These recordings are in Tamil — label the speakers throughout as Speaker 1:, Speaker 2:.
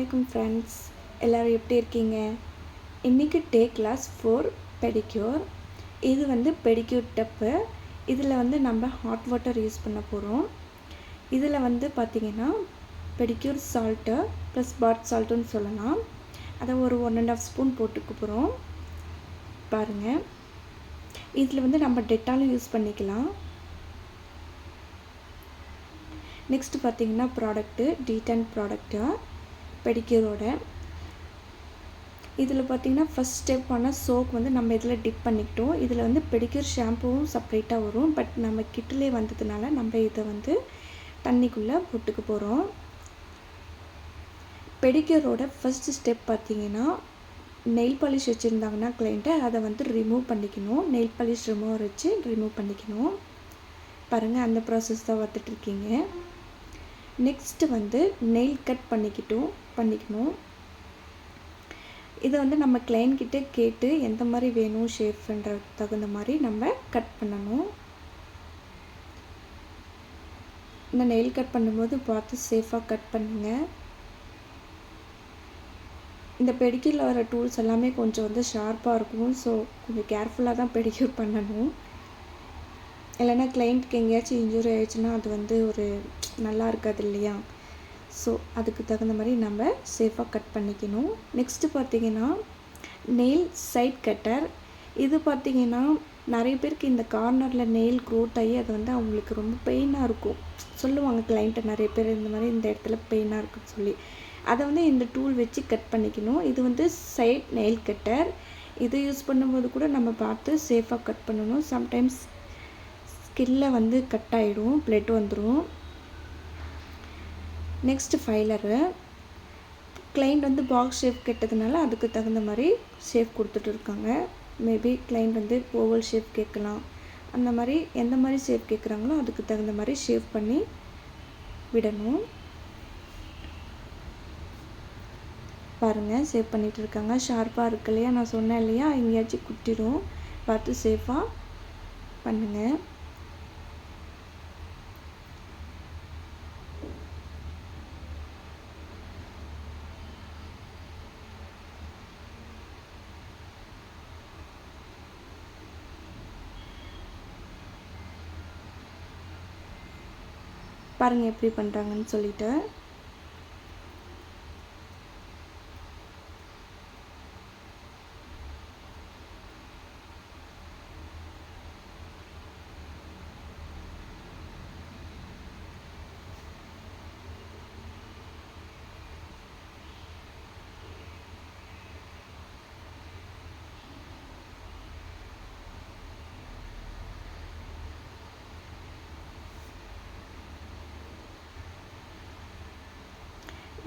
Speaker 1: வணக்கம் ஃப்ரெண்ட்ஸ், எல்லோரும் எப்படி இருக்கீங்க? இன்றைக்கி டே கிளாஸ் 4 பெடிக்யூர். இது வந்து பெடிக்யூர் டப்பு. இதில் வந்து நம்ம ஹாட் வாட்டர் யூஸ் பண்ண போகிறோம். இதில் வந்து பார்த்திங்கன்னா பெடிக்யூர் சால்ட்டு ப்ளஸ் பாத் சால்ட்டுன்னு சொல்லலாம். அதை ஒரு 1.5 ஸ்பூன் போட்டுக்க போகிறோம். பாருங்கள், இதில் வந்து நம்ம டெட்டாலும் யூஸ் பண்ணிக்கலாம். நெக்ஸ்ட்டு பார்த்திங்கன்னா ப்ராடக்ட்டு D10 ப்ராடக்ட்டு பெடிக்யூரோட. இதில் பார்த்திங்கன்னா ஃபஸ்ட் ஸ்டெப்பான சோப் வந்து நம்ம இதில் டிப் பண்ணிக்கிட்டோம். இதில் வந்து பெடிக்யூர் ஷாம்புவும் செப்ரேட்டாக வரும். பட் நம்ம கிட்டிலே வந்ததுனால நம்ம இதை வந்து தண்ணிக்குள்ளே போட்டுக்க போகிறோம். பெடிக்யூரோட ஃபஸ்ட்டு ஸ்டெப் பார்த்திங்கன்னா நெயில் பாலிஷ் வச்சுருந்தாங்கன்னா கிளைண்ட்டை அதை வந்து ரிமூவ் பண்ணிக்கணும். நெயில் பாலிஷ் ரிமூவர் வச்சு ரிமூவ் பண்ணிக்கணும். பாருங்கள், அந்த ப்ராசஸ் தான் பார்த்துட்ருக்கீங்க. நெக்ஸ்ட்டு வந்து நெயில் கட் பண்ணிக்கணும். இதை வந்து நம்ம கிளைண்ட்கிட்ட கேட்டு எந்த மாதிரி வேணும் ஷேப்ன்ற தகுந்த மாதிரி நம்ம கட் பண்ணணும். இந்த நெயில் கட் பண்ணும்போது பார்த்து சேஃபாக கட் பண்ணுங்கள். இந்த பெடிக்யூரில் வர டூல்ஸ் எல்லாமே கொஞ்சம் வந்து ஷார்ப்பாக இருக்கும். ஸோ கொஞ்சம் கேர்ஃபுல்லாக தான் பெடிக்யூர் பண்ணணும். இல்லைன்னா கிளைண்ட்டுக்கு எங்கேயாச்சும் இன்ஜுரி ஆயிடுச்சுன்னா அது வந்து ஒரு நல்லா இருக்காது இல்லையா? ஸோ அதுக்கு தகுந்த மாதிரி நம்ம சேஃபாக கட் பண்ணிக்கணும். நெக்ஸ்ட்டு பார்த்திங்கன்னா நெயில் சைட் கட்டர். இது பார்த்திங்கன்னா நிறைய பேருக்கு இந்த கார்னரில் நெயில் க்ரோத் ஆகி அது வந்து அவங்களுக்கு ரொம்ப பெயினாக இருக்கும். சொல்லுவாங்க கிளைண்ட்டை நிறைய பேர், இந்த மாதிரி இந்த இடத்துல பெயினாக இருக்குன்னு சொல்லி. அதை வந்து இந்த டூல் வச்சு கட் பண்ணிக்கணும். இது வந்து சைட் நெயில் கட்டர். இதை யூஸ் பண்ணும்போது கூட நம்ம பார்த்து சேஃபாக கட் பண்ணணும். சம்டைம்ஸ் ஸ்கில்ல வந்து கட் ஆகிடும், பிளட் வந்துடும். நெக்ஸ்ட்டு ஃபைலரு. கிளைண்ட் வந்து பாக்ஸ் ஷேப் கேட்டதுனால அதுக்கு தகுந்த மாதிரி ஷேப் கொடுத்துட்டு இருக்காங்க. மேபி கிளைண்ட் வந்து ஓவல் ஷேப் கேட்கலாம். அந்த மாதிரி எந்த மாதிரி ஷேப் கேட்குறாங்களோ அதுக்கு தகுந்த மாதிரி ஷேப் பண்ணி விடணும். பாருங்கள், ஷேப் பண்ணிகிட்டு இருக்காங்க. ஷார்ப்பாக இருக்கு இல்லையா? நான் சொன்னேன் இல்லையா, எங்கேயாச்சும் குத்திடும், பார்த்து சேஃபாக பண்ணுங்கள். பாருங்கள் எப்படி பண்ணுறாங்கன்னு சொல்லிட்டு.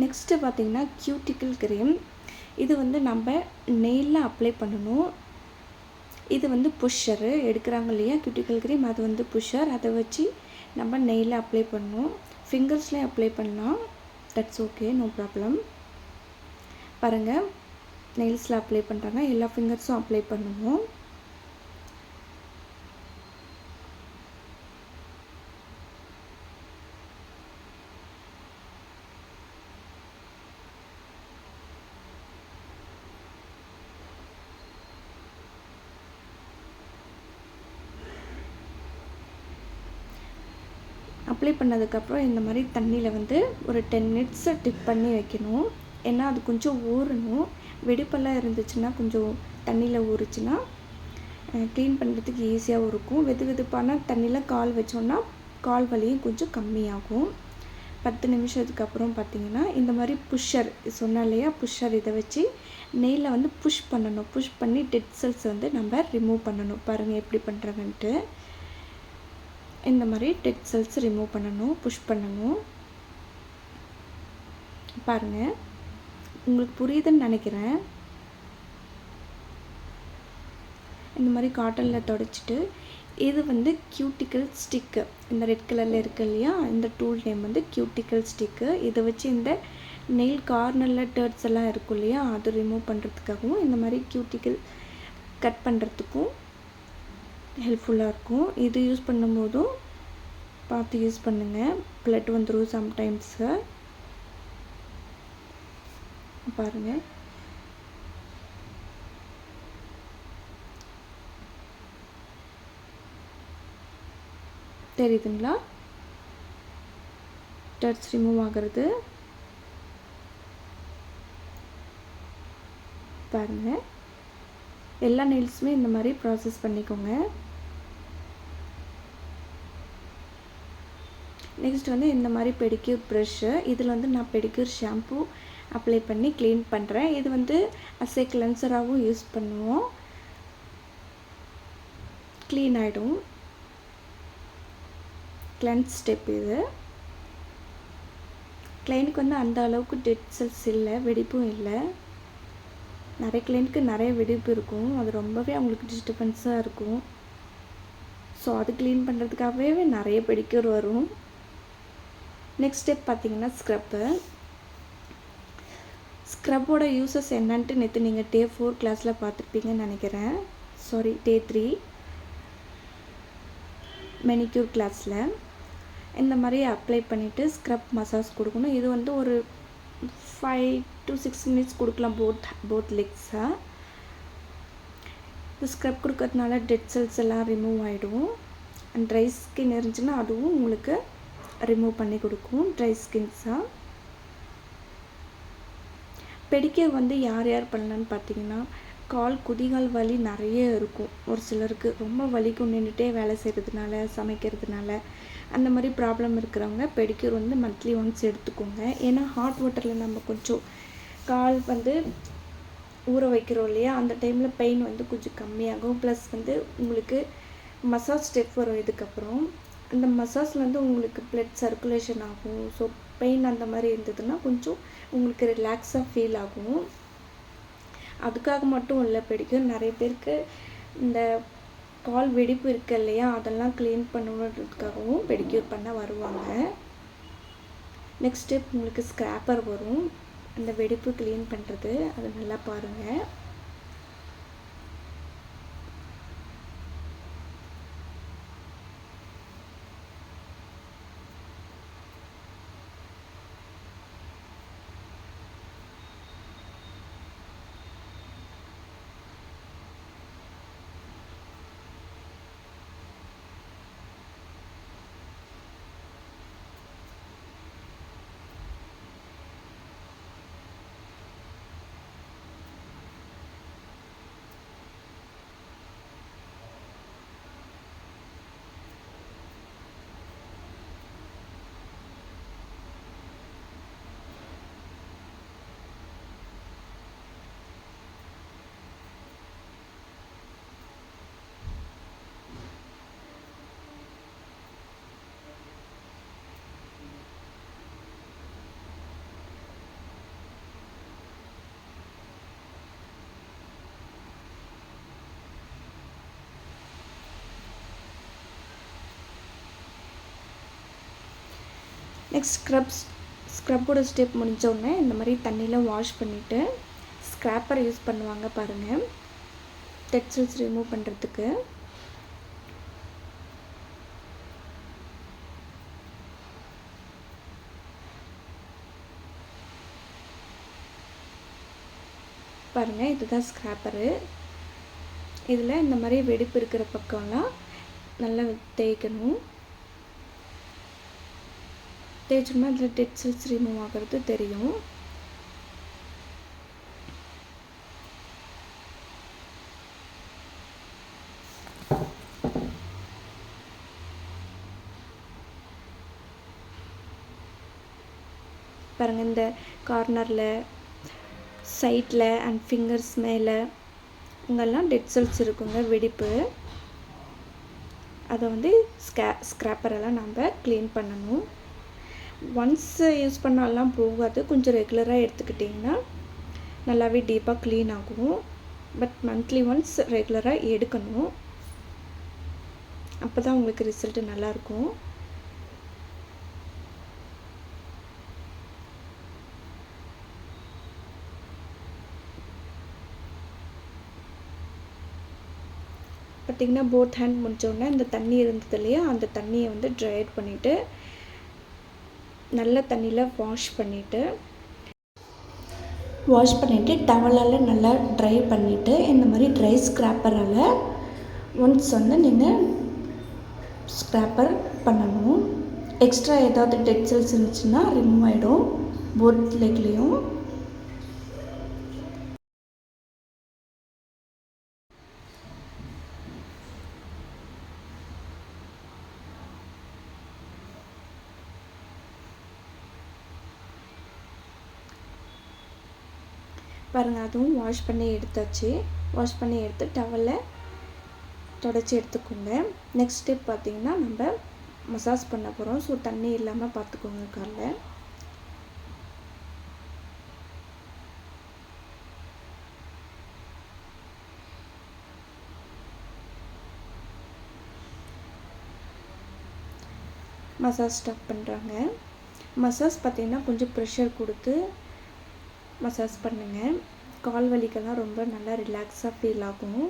Speaker 1: நெக்ஸ்ட்டு பார்த்திங்கன்னா கியூட்டிக்கல் க்ரீம். இது வந்து நம்ம நெயிலில் அப்ளை பண்ணணும். இது வந்து புஷ்ஷரு எடுக்கிறாங்க இல்லையா கியூட்டிக்கல் க்ரீம், அது வந்து புஷ்ஷர். அதை வச்சு நம்ம நெயிலில் அப்ளை பண்ணணும். ஃபிங்கர்ஸ்லேயும் அப்ளை பண்ணலாம், தட்ஸ் ஓகே, நோ ப்ராப்ளம். பாருங்கள், நெயில்ஸில் அப்ளை பண்ணுறாங்க. எல்லா ஃபிங்கர்ஸும் அப்ளை பண்ணுவோம். அப்ளை பண்ணதுக்கப்புறம் இந்த மாதிரி தண்ணியில் வந்து ஒரு 10 மினிட்ஸ் டிப் பண்ணி வைக்கணும். ஏன்னா அது கொஞ்சம் ஊறணும். வெடிப்பெல்லாம் இருந்துச்சுன்னா கொஞ்சம் தண்ணியில் ஊறிச்சுன்னா க்ளீன் பண்ணுறதுக்கு ஈஸியாகவும் இருக்கும். வெதுப்பான தண்ணியில் கால் வச்சோன்னா கால் வலியும் கொஞ்சம் கம்மியாகும். 10 நிமிஷத்துக்கு அப்புறம் பார்த்திங்கன்னா இந்த மாதிரி புஷ்ஷர் சொன்னேன் இல்லையா, புஷ்ஷர் இதை வச்சு நெயிலில் வந்து புஷ் பண்ணணும். புஷ் பண்ணி டெட் செல்ஸ் வந்து நம்ம ரிமூவ் பண்ணணும். பாருங்கள் எப்படி பண்ணுறாங்கன்ட்டு. இந்த மாதிரி டெட் செல்ஸ் ரிமூவ் பண்ணணும், புஷ் பண்ணணும். பாருங்கள், உங்களுக்கு புரியுதுன்னு நினைக்கிறேன். இந்த மாதிரி காட்டனில் தொடச்சிட்டு, இது வந்து கியூட்டிக்கல் ஸ்டிக்கு. இந்த ரெட் கலரில் இருக்குது இல்லையா, இந்த டூல் நேம் வந்து கியூட்டிக்கல் ஸ்டிக்கு. இதை வச்சு இந்த நெயில் கார்னரில் டர்ட்ஸ் எல்லாம் இருக்கும் இல்லையா, அது ரிமூவ் பண்ணுறதுக்காகவும் இந்த மாதிரி கியூட்டிக்கல் கட் பண்ணுறதுக்கும் ஹெல்ப்ஃபுல்லாக இருக்கும். இது யூஸ் பண்ணும்போதும் பார்த்து யூஸ் பண்ணுங்கள், பிளட் வந்துடும் சம்டைம்ஸு. பாருங்கள். தெரியுதுங்களா? டர்ட்ஸ் ரிமூவ் ஆகிறது பாருங்கள். எல்லா நெயில்ஸுமே இந்த மாதிரி ப்ராசஸ் பண்ணிக்கோங்க. நெக்ஸ்ட் வந்து இந்த மாதிரி பெடிக்யூர் ப்ரஷ்ஷு, இதில் வந்து நான் பெடிக்யூர் ஷாம்பு அப்ளை பண்ணி க்ளீன் பண்ணுறேன். இது வந்து அஸ் ஏ கிளென்சராகவும் யூஸ் பண்ணுவோம். க்ளீன் ஆகிடும். கிளென்ஸ் ஸ்டெப் இது. கிளைண்ட்டுக்கு வந்து அந்த அளவுக்கு டெட் செல்ஸ் இல்லை, வெடிப்பும் இல்லை. நிறைய கிளைண்ட்டுக்கு நிறைய வெடிப்பு இருக்கும், அது ரொம்பவே அவங்களுக்கு டிஸ்டர்பன்ஸாக இருக்கும். ஸோ அது க்ளீன் பண்ணுறதுக்காகவே நிறைய பெடிக்யூர் வரும். நெக்ஸ்ட் ஸ்டெப் பார்த்திங்கன்னா ஸ்க்ரப்பு. ஸ்க்ரப்போட யூசஸ் என்னன்ட்டு நேற்று நீங்கள் டே 4 கிளாஸில் பார்த்துருப்பீங்கன்னு நினைக்கிறேன். சாரி, டே 3 மெனிக்யூர் கிளாஸில். இந்த மாதிரி அப்ளை பண்ணிவிட்டு ஸ்க்ரப் மசாஜ் கொடுக்கணும். இது வந்து ஒரு 5 to 6 minutes கொடுக்கலாம் போத் லெக்ஸாக. இந்த ஸ்க்ரப் கொடுக்கறதுனால டெட் செல்ஸ் எல்லாம் ரிமூவ் ஆகிடும். அண்ட் ட்ரை ஸ்கின் இருந்துச்சுன்னா அதுவும் உங்களுக்கு ரிமூவ் பண்ணி கொடுக்கும் ட்ரை ஸ்கின்ஸாக. பெடிக்யூர் வந்து யார் யார் பண்ணலான்னு பார்த்தீங்கன்னா, குதிகால் வலி நிறைய இருக்கும். ஒரு சிலருக்கு ரொம்ப வலிக்கும் நின்றுட்டே வேலை செய்கிறதுனால, சமைக்கிறதுனால. அந்த மாதிரி ப்ராப்ளம் இருக்கிறவங்க பெடிக்யூர் வந்து மந்த்லி ஒன்ஸ் எடுத்துக்கோங்க. ஏன்னா ஹாட் வாட்டரில் நம்ம கொஞ்சம் கால் வந்து ஊற வைக்கிறோம் இல்லையா, அந்த டைமில் பெயின் வந்து கொஞ்சம் கம்மியாகும். ப்ளஸ் வந்து உங்களுக்கு மசாஜ் ஸ்டெப் வரும். இதுக்கப்புறம் அந்த மசாஜில் வந்து உங்களுக்கு பிளட் சர்க்குலேஷன் ஆகும். ஸோ பெயின் அந்த மாதிரி இருந்ததுன்னா கொஞ்சம் உங்களுக்கு ரிலாக்ஸாக ஃபீல் ஆகும். அதுக்காக மட்டும் இல்லை பெடிக்யூர். நிறைய பேருக்கு இந்த கால் வெடிப்பு இருக்குது இல்லையா, அதெல்லாம் க்ளீன் பண்ணுறதுக்காகவும் பெடிக்யூர் பண்ண வருவாங்க. நெக்ஸ்ட் ஸ்டெப் உங்களுக்கு ஸ்க்ராப்பர் வரும், அந்த வெடிப்பு க்ளீன் பண்ணுறது. அது நல்லா பாருங்கள். நெக்ஸ்ட் ஸ்க்ரப்போட ஸ்டெப் முடிஞ்சோடனே இந்த மாதிரி தண்ணியில் வாஷ் பண்ணிவிட்டு ஸ்க்ராப்பர் யூஸ் பண்ணுவாங்க பாருங்கள், டெட் செல்ஸ் ரிமூவ் பண்ணுறதுக்கு. பாருங்கள், இதுதான் ஸ்க்ராப்பரு. இதில் இந்த மாதிரி வெடிப்பு இருக்கிற பக்கம்லாம் நல்லா தேய்க்கணும். தேய்ச்சோம்னா அதில் டெட் செல்ஸ் ரிமூவ் ஆகிறது தெரியும். பாருங்கள், இந்த கார்னரில், சைடில் அண்ட் ஃபிங்கர்ஸ் மேலே இங்கெல்லாம் டெட் செல்ஸ் இருக்குங்க, வெடிப்பு. அதை வந்து ஸ்க்ராப்பரெல்லாம் நம்ம க்ளீன் பண்ணணும். ஒன்ஸ் யூஸ் பண்ணாலாம் போகாது, கொஞ்சம் ரெகுலராக எடுத்துக்கிட்டிங்கன்னா நல்லாவே டீப்பாக க்ளீன் ஆகும். பட் மந்த்லி ஒன்ஸ் ரெகுலராக எடுக்கணும், அப்போ தான் உங்களுக்கு ரிசல்ட்டு நல்லாயிருக்கும். பார்த்திங்கன்னா போத் ஹேண்ட் முடித்தோடனே இந்த தண்ணி இருந்தது இல்லையா, அந்த தண்ணியை வந்து ட்ரை பண்ணிவிட்டு நல்ல தண்ணியில் வாஷ் பண்ணிவிட்டு வாஷ் பண்ணிவிட்டு டவலால் நல்லா ட்ரை பண்ணிவிட்டு இந்த மாதிரி ட்ரை ஸ்க்ராப்பரால் ஒன்ஸ் வந்து நீங்கள் ஸ்க்ராப்பர் பண்ணணும். எக்ஸ்ட்ரா ஏதாவது டெட் செல்ஸ் இருந்துச்சுன்னா ரிமூவ் ஆகிடும் போத் லெக்லேயும். பாருங்கள், அதுவும் வாஷ் பண்ணி எடுத்தாச்சு. வாஷ் பண்ணி எடுத்து டவலில் தொடச்சி எடுத்துக்கோங்க. நெக்ஸ்ட் ஸ்டெப் பார்த்திங்கன்னா நம்ம மசாஜ் பண்ண போகிறோம். ஸோ தண்ணி இல்லாமல் பார்த்துக்கோங்க காலில். மசாஜ் ஸ்டார்ட் பண்ணுறாங்க. மசாஜ் பார்த்திங்கன்னா கொஞ்சம் ப்ரெஷர் கொடுத்து மசாஜ் பண்ணுங்கள். கால் வலிக்கெல்லாம் ரொம்ப நல்லா ரிலாக்ஸாக ஃபீல் ஆகும்.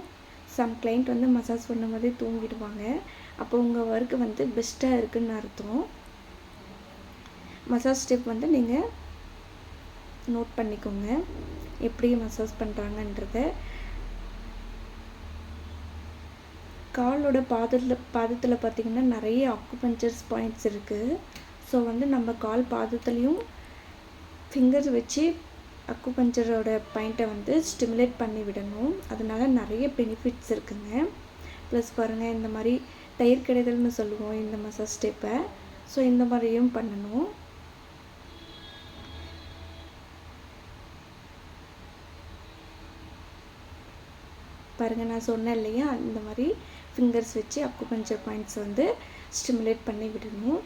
Speaker 1: சம் கிளைண்ட் வந்து மசாஜ் பண்ணும்போதே தூங்கிடுவாங்க. அப்போ உங்கள் ஒர்க்கு வந்து பெஸ்ட்டாக இருக்குதுன்னு அர்த்தம். மசாஜ் ஸ்டெப் வந்து நீங்கள் நோட் பண்ணிக்கோங்க, எப்படி மசாஜ் பண்ணுறாங்கன்றத. காலோட பாதத்தில் பார்த்திங்கன்னா நிறைய அக்குபஞ்சர்ஸ் பாயிண்ட்ஸ் இருக்குது. ஸோ வந்து நம்ம கால் பாதத்துலேயும் ஃபிங்கர்ஸ் வச்சு அக்குபஞ்சரோட பாயிண்ட்டை வந்து ஸ்டிமுலேட் பண்ணி விடணும். அதனால நிறைய பெனிஃபிட்ஸ் இருக்குங்க. ப்ளஸ் பாருங்கள், இந்த மாதிரி தயிர் கிடைதல்னு சொல்லுவோம் இந்த மசாஜ் ஸ்டெப்பை. ஸோ இந்த மாதிரியும் பண்ணணும். பாருங்கள், நான் சொன்னேன் இல்லையா, இந்த மாதிரி ஃபிங்கர்ஸ் வச்சு அக்குபஞ்சர் பாயிண்ட்ஸ் வந்து ஸ்டிமுலேட் பண்ணி விடணும்.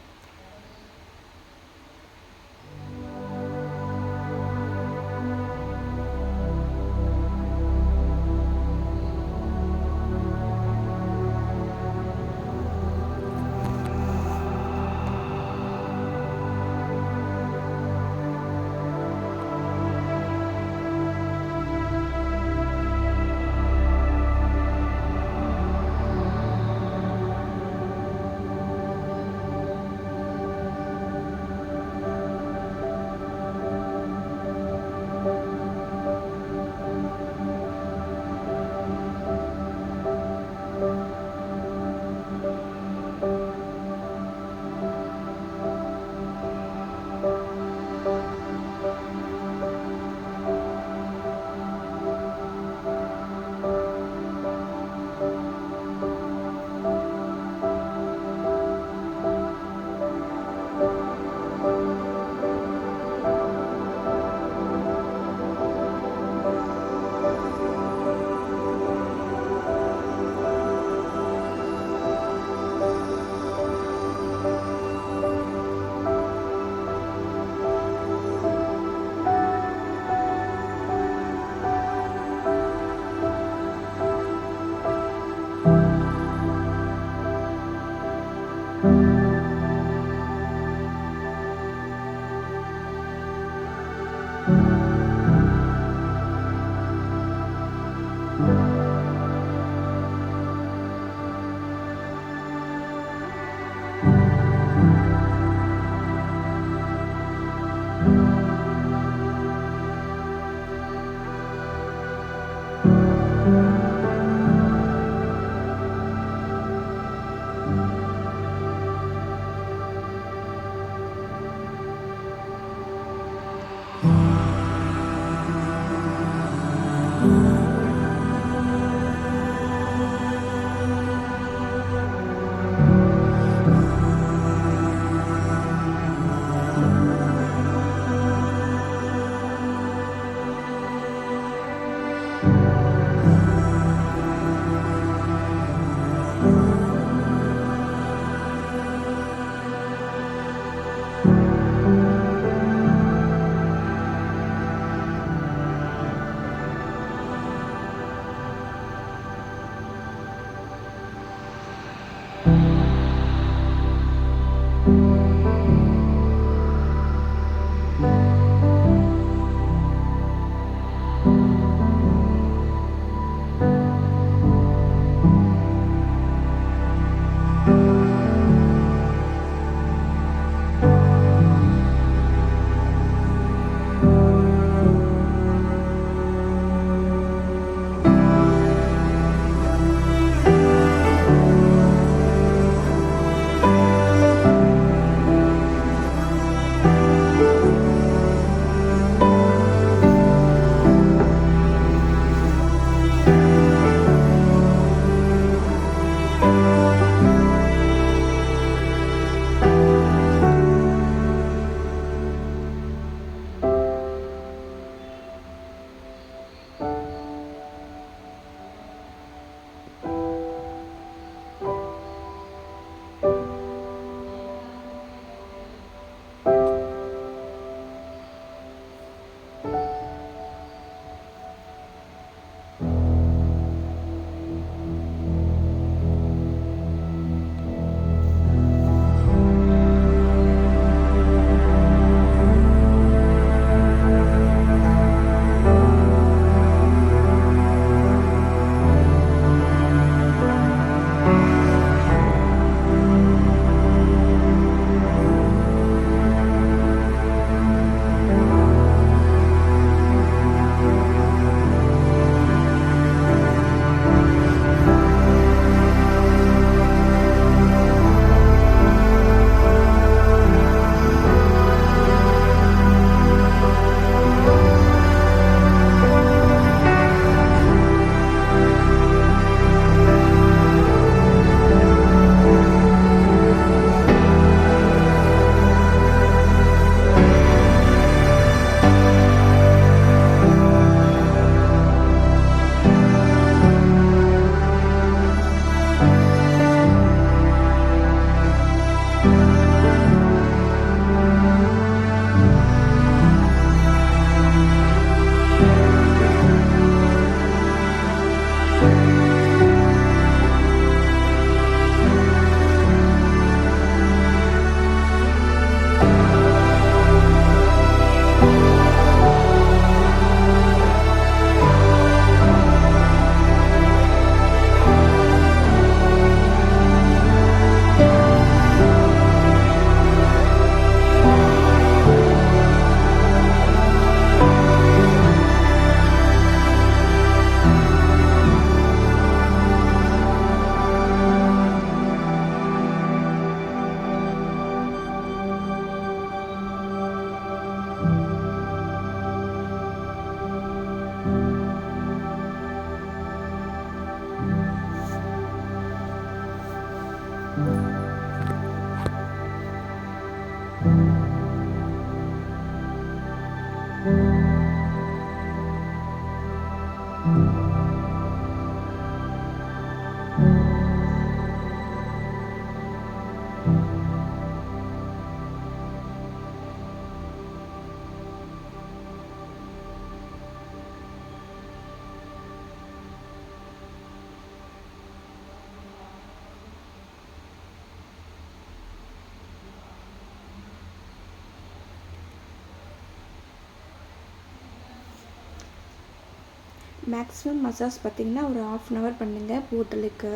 Speaker 1: மேக்ஸிமம் மசாஜ் பார்த்திங்கன்னா ஒரு 1/2 அன் ஹவர் பண்ணுங்கள் பூத்தலுக்கு.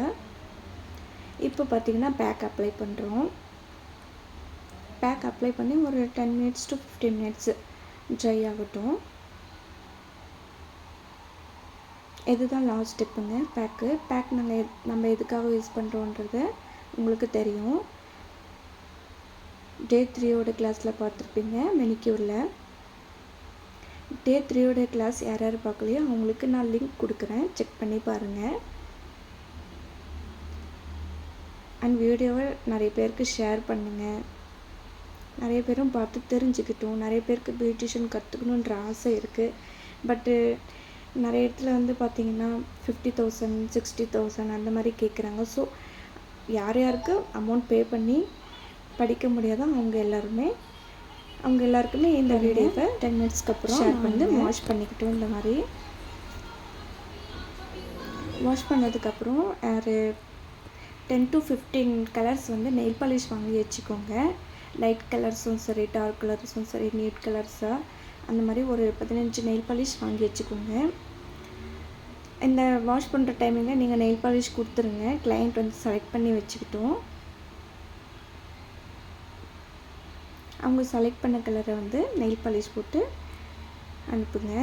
Speaker 1: இப்போ பார்த்திங்கன்னா பேக் அப்ளை பண்ணுறோம். பேக் அப்ளை பண்ணி ஒரு 10 மினிட்ஸ் to 15 மினிட்ஸ் ட்ரை ஆகட்டும். இதுதான் லாஸ்ட் ஸ்டெப்புங்க பேக்கு. பேக் நம்ம எதுக்காக யூஸ் பண்ணுறோன்றது உங்களுக்கு தெரியும். டே 3யோட கிளாஸில் பார்த்துருப்பீங்க மெனிக்யூரில். டே 3யோட கிளாஸ் யார் யார் பார்க்கலையோ அவங்களுக்கு நான் லிங்க் கொடுக்குறேன், செக் பண்ணி பாருங்கள். அண்ட் வீடியோவை நிறைய பேருக்கு ஷேர் பண்ணுங்கள். நிறைய பேரும் பார்த்து தெரிஞ்சுக்கிட்டோம். நிறைய பேருக்கு பியூட்டிஷியன் கற்றுக்கணுன்ற ஆசை இருக்குது. பட்டு நிறைய இடத்துல வந்து பார்த்திங்கன்னா 50,000 60,000 அந்த மாதிரி கேட்குறாங்க. ஸோ யார் யாருக்கு அமௌண்ட் பே பண்ணி படிக்க முடியாதோ அவங்க எல்லாருக்குமே இந்த வீடியோவை 10 மினிட்ஸ்க்கு அப்புறம் ஷேர் பண்ணி வாஷ் பண்ணிக்கிட்டோம். இந்த மாதிரி வாஷ் பண்ணதுக்கப்புறம் ஒரு 10 to 15 கலர்ஸ் வந்து நெயில் பாலிஷ் வாங்கி வச்சுக்கோங்க. லைட் கலர்ஸும் சரி, டார்க் கலர்ஸும் சரி, நியூட் கலர்ஸாக அந்த மாதிரி ஒரு 15 நெயில் பாலிஷ் வாங்கி வச்சுக்கோங்க. இந்த வாஷ் பண்ணுற டைமிங்கில் நீங்கள் நெயில் பாலிஷ் கொடுத்துருங்க. கிளைண்ட் வந்து செலக்ட் பண்ணி வச்சுக்கிட்டோம். அவங்க செலக்ட் பண்ண கலரை வந்து நெயில் பாலிஷ் போட்டு அனுப்புங்க.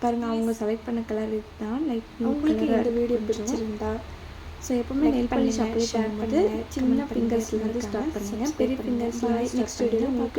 Speaker 1: பாருங்கள், அவங்க செலக்ட் பண்ண கலர் இதுதான். லைக் உங்களுக்கு இந்த வீடியோ பிடிச்சிருந்தா ஸோ எப்பவுமே நெயில் பாலிஷ் அப்ளை பண்ணும்போது சின்ன ஃபிங்கர்ஸ்லேருந்து ஸ்டார்ட் பண்ணுங்கள். பெரிய ஃபிங்கர்ஸ் நெக்ஸ்ட் வீடியோவில் உங்களுக்கு